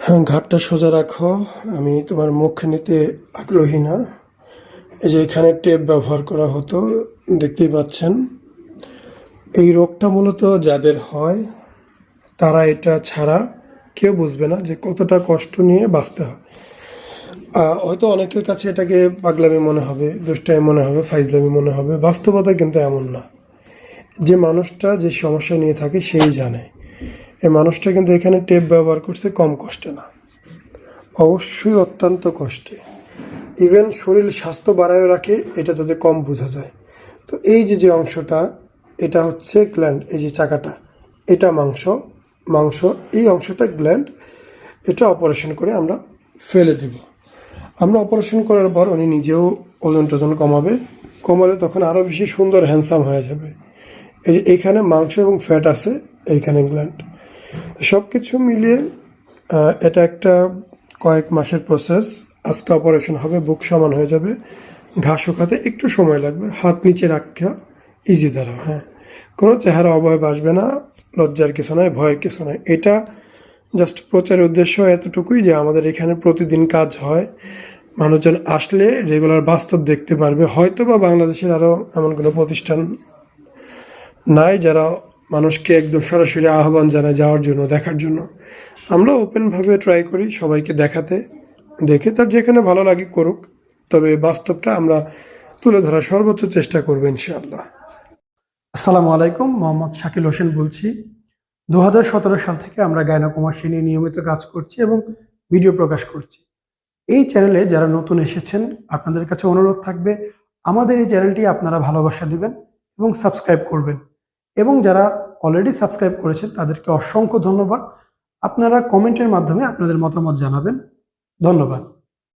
হ্যাঁ, ঘাটটা সোজা রাখো। আমি তোমার মুখ নিতে আগ্রহী না। এই যে এখানে টেপ ব্যবহার করা হতো, দেখতেই পাচ্ছেন। এই রোগটা মূলত যাদের হয় তারা এটা ছাড়া কেউ বুঝবে না যে কতটা কষ্ট নিয়ে বাঁচতে হয়। হয়তো অনেকের কাছে এটাকে পাগলামি মনে হবে, দুষ্টামি মনে হবে, ফাইজলামি মনে হবে। বাস্তবতা কিন্তু এমন না। যে মানুষটা যে সমস্যা নিয়ে থাকে সেই জানে। এই মানুষটা কিন্তু এখানে টেপ ব্যবহার করছে কম কষ্টে না, অবশ্যই অত্যন্ত কষ্টে। ইভেন শরীর স্বাস্থ্য বাড়ায় রাখে, এটা তাদের কম বোঝা যায়। তো এই যে যে অংশটা, এটা হচ্ছে গ্ল্যান্ড। এই যে চাকাটা, এটা মাংস। মাংস এই অংশটা গ্ল্যান্ড। এটা অপারেশন করে আমরা ফেলে দেব। আমরা অপারেশন করার পর উনি নিজেও ওজন টোজন কমালে তখন আরও বেশি সুন্দর হ্যান্ডসাম হয়ে যাবে। এই যে এইখানে মাংস এবং ফ্যাট আছে, এইখানে গ্ল্যান্ড। সব কিছু মিলিয়ে এটা একটা কয়েক মাসের প্রসেস। আজকে অপারেশন হবে, বুক সমান হয়ে যাবে। ঘাস শুকাতে একটু সময় লাগবে। হাত নিচে রাখা ইজি দ্বারা, হ্যাঁ, কোনো চেহারা অবয়ব আসবে না। লজ্জার কিছু নয়, ভয়ের কিছু নয়। এটা জাস্ট প্রচারের উদ্দেশ্য এতটুকুই যে আমাদের এখানে প্রতিদিন কাজ হয়। মানুষজন আসলে রেগুলার বাস্তব দেখতে পারবে। হয়তো বা বাংলাদেশের আরও এমন কোনো প্রতিষ্ঠান নাই যারা মানুষকে একদম সরাসরি আহ্বান জানায় যাওয়ার জন্য, দেখার জন্য। আমরা ওপেনভাবে ট্রাই করি সবাইকে দেখাতে, দেখে তার যেখানে ভালো লাগে করুক। তবে বাস্তবটা আমরা তুলে ধরার সর্বোচ্চ চেষ্টা করবো ইনশাআল্লাহ। আসসালামু আলাইকুম, মোহাম্মদ শাকিল হোসেন বলছি। 2017 সাল থেকে আমরা গাইনোকমার্সি নিয়ে নিয়মিত কাজ করছি এবং ভিডিও প্রকাশ করছি। এই চ্যানেলে যারা নতুন এসেছেন, আপনাদের কাছে অনুরোধ থাকবে আমাদের এই চ্যানেলটি আপনারা ভালোবাসা দিবেন এবং সাবস্ক্রাইব করবেন। এবং যারা অলরেডি সাবস্ক্রাইব করেছেন তাদেরকে অসংখ্য ধন্যবাদ। আপনারা কমেন্টের মাধ্যমে আপনাদের মতামত জানাবেন। ধন্যবাদ।